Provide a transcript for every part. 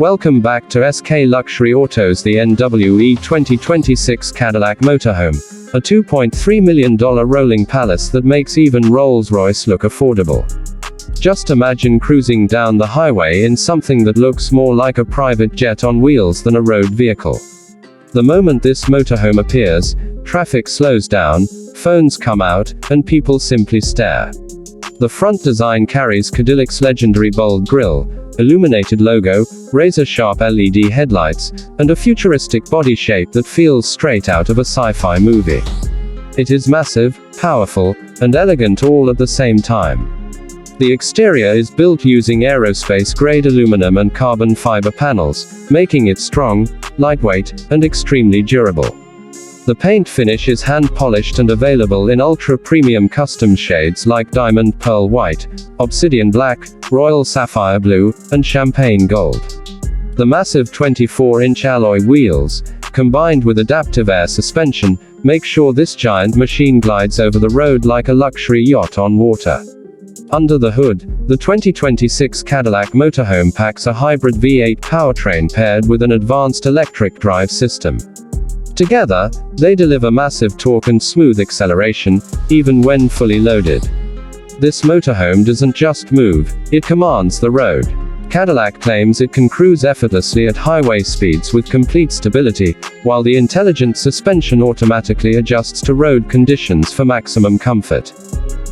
Welcome back to SK Luxury Autos, the NWE 2026 Cadillac Motorhome, a $2.3 million rolling palace that makes even Rolls-Royce look affordable. Just imagine cruising down the highway in something that looks more like a private jet on wheels than a road vehicle. The moment this motorhome appears, traffic slows down, phones come out, and people simply stare. The front design carries Cadillac's legendary bold grille, illuminated logo, razor-sharp LED headlights, and a futuristic body shape that feels straight out of a sci-fi movie. It is massive, powerful, and elegant all at the same time. The exterior is built using aerospace-grade aluminum and carbon fiber panels, making it strong, lightweight, and extremely durable. The paint finish is hand-polished and available in ultra-premium custom shades like diamond pearl white, obsidian black, royal sapphire blue, and champagne gold. The massive 24-inch alloy wheels, combined with adaptive air suspension, make sure this giant machine glides over the road like a luxury yacht on water. Under the hood, the 2026 Cadillac Motorhome packs a hybrid V8 powertrain paired with an advanced electric drive system. Together, they deliver massive torque and smooth acceleration, even when fully loaded. This motorhome doesn't just move, it commands the road. Cadillac claims it can cruise effortlessly at highway speeds with complete stability, while the intelligent suspension automatically adjusts to road conditions for maximum comfort.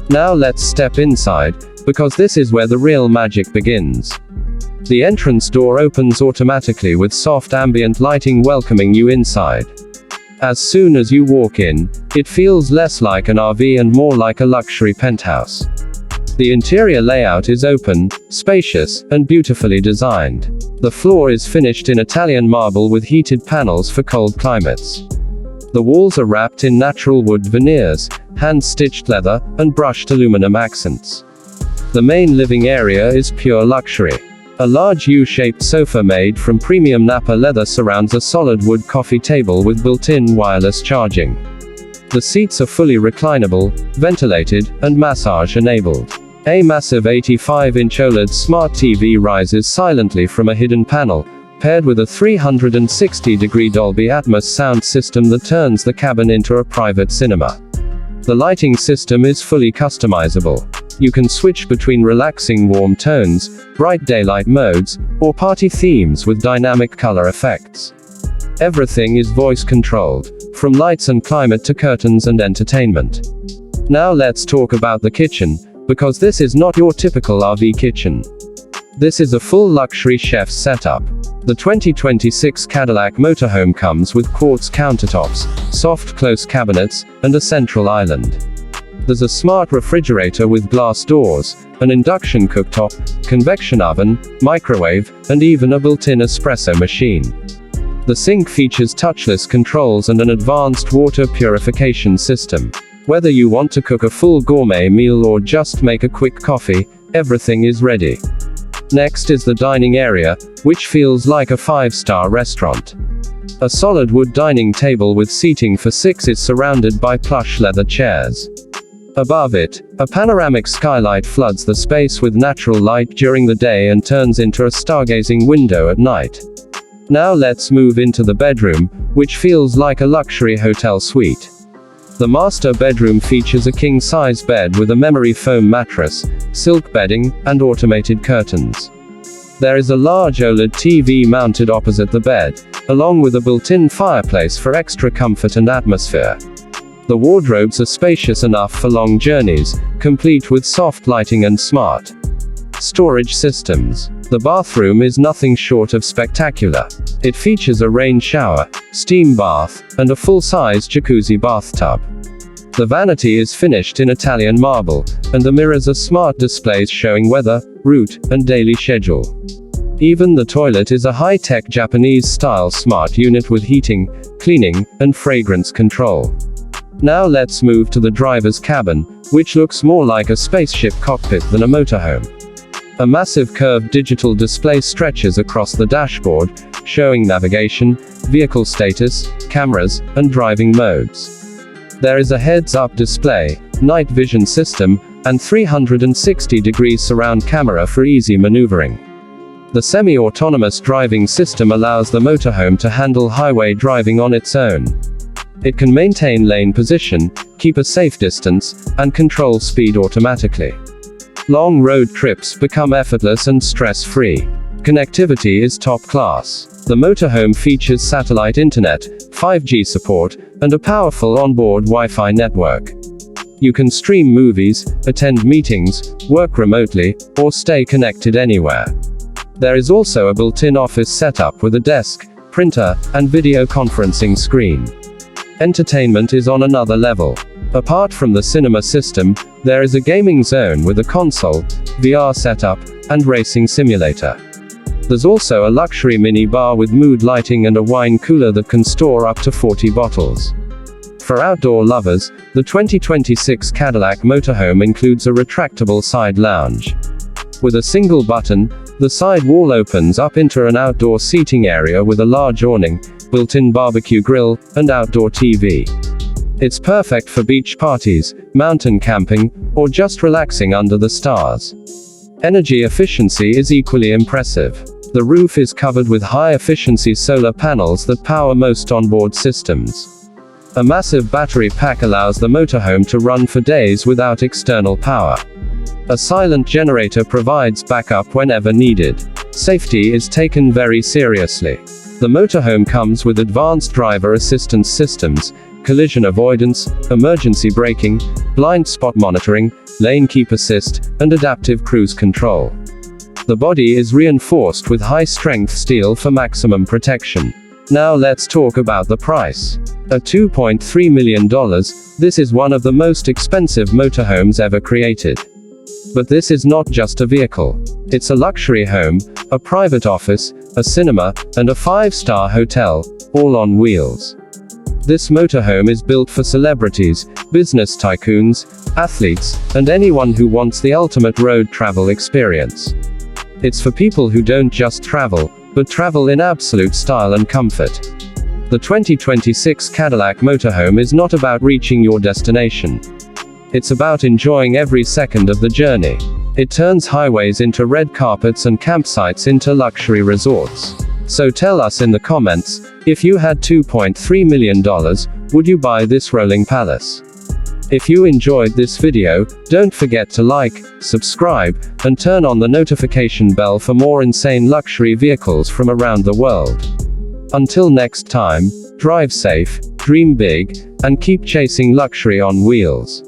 Now let's step inside, because this is where the real magic begins. The entrance door opens automatically with soft ambient lighting welcoming you inside. As soon as you walk in, it feels less like an RV and more like a luxury penthouse. The interior layout is open, spacious, and beautifully designed. The floor is finished in Italian marble with heated panels for cold climates. The walls are wrapped in natural wood veneers, hand-stitched leather, and brushed aluminum accents. The main living area is pure luxury. A large U-shaped sofa made from premium Napa leather surrounds a solid wood coffee table with built-in wireless charging. The seats are fully reclinable, ventilated, and massage-enabled. A massive 85-inch OLED smart TV rises silently from a hidden panel, paired with a 360-degree Dolby Atmos sound system that turns the cabin into a private cinema. The lighting system is fully customizable. You can switch between relaxing warm tones, bright daylight modes, or party themes with dynamic color effects. Everything is voice controlled, from lights and climate to curtains and entertainment. Now let's talk about the kitchen, because this is not your typical RV kitchen. This is a full luxury chef's setup. The 2026 Cadillac Motorhome comes with quartz countertops, soft close cabinets, and a central island. There's a smart refrigerator with glass doors, an induction cooktop, convection oven, microwave, and even a built-in espresso machine. The sink features touchless controls and an advanced water purification system. Whether you want to cook a full gourmet meal or just make a quick coffee, everything is ready. Next is the dining area, which feels like a five-star restaurant. A solid wood dining table with seating for 6 is surrounded by plush leather chairs. Above it, a panoramic skylight floods the space with natural light during the day and turns into a stargazing window at night. Now let's move into the bedroom, which feels like a luxury hotel suite. The master bedroom features a king-size bed with a memory foam mattress, silk bedding, and automated curtains. There is a large OLED TV mounted opposite the bed, along with a built-in fireplace for extra comfort and atmosphere. The wardrobes are spacious enough for long journeys, complete with soft lighting and smart storage systems. The bathroom is nothing short of spectacular. It features a rain shower, steam bath, and a full-size jacuzzi bathtub. The vanity is finished in Italian marble, and the mirrors are smart displays showing weather, route, and daily schedule. Even the toilet is a high-tech Japanese-style smart unit with heating, cleaning, and fragrance control. Now let's move to the driver's cabin, which looks more like a spaceship cockpit than a motorhome. A massive curved digital display stretches across the dashboard, showing navigation, vehicle status, cameras, and driving modes. There is a heads-up display, night vision system, and 360-degree surround camera for easy maneuvering. The semi-autonomous driving system allows the motorhome to handle highway driving on its own. It can maintain lane position, keep a safe distance, and control speed automatically. Long road trips become effortless and stress-free. Connectivity is top class. The motorhome features satellite internet, 5G support, and a powerful onboard Wi-Fi network. You can stream movies, attend meetings, work remotely, or stay connected anywhere. There is also a built-in office setup with a desk, printer, and video conferencing screen. Entertainment is on another level. Apart from the cinema system, there is a gaming zone with a console, VR setup, and racing simulator. There's also a luxury mini bar with mood lighting and a wine cooler that can store up to 40 bottles. For outdoor lovers, the 2026 Cadillac Motorhome includes a retractable side lounge. With a single button, the side wall opens up into an outdoor seating area with a large awning, built-in barbecue grill, and outdoor TV. It's perfect for beach parties, mountain camping, or just relaxing under the stars. Energy efficiency is equally impressive. The roof is covered with high-efficiency solar panels that power most onboard systems. A massive battery pack allows the motorhome to run for days without external power. A silent generator provides backup whenever needed. Safety is taken very seriously. The motorhome comes with advanced driver assistance systems, collision avoidance, emergency braking, blind spot monitoring, lane keep assist, and adaptive cruise control. The body is reinforced with high-strength steel for maximum protection. Now let's talk about the price. At $2.3 million, this is one of the most expensive motorhomes ever created. But this is not just a vehicle. It's a luxury home, a private office, a cinema, and a 5-star hotel, all on wheels. This motorhome is built for celebrities, business tycoons, athletes, and anyone who wants the ultimate road travel experience. It's for people who don't just travel, but travel in absolute style and comfort. The 2026 Cadillac Motorhome is not about reaching your destination. It's about enjoying every second of the journey. It turns highways into red carpets and campsites into luxury resorts. So tell us in the comments, if you had $2.3 million, would you buy this rolling palace? If you enjoyed this video, don't forget to like, subscribe, and turn on the notification bell for more insane luxury vehicles from around the world. Until next time, drive safe, dream big, and keep chasing luxury on wheels.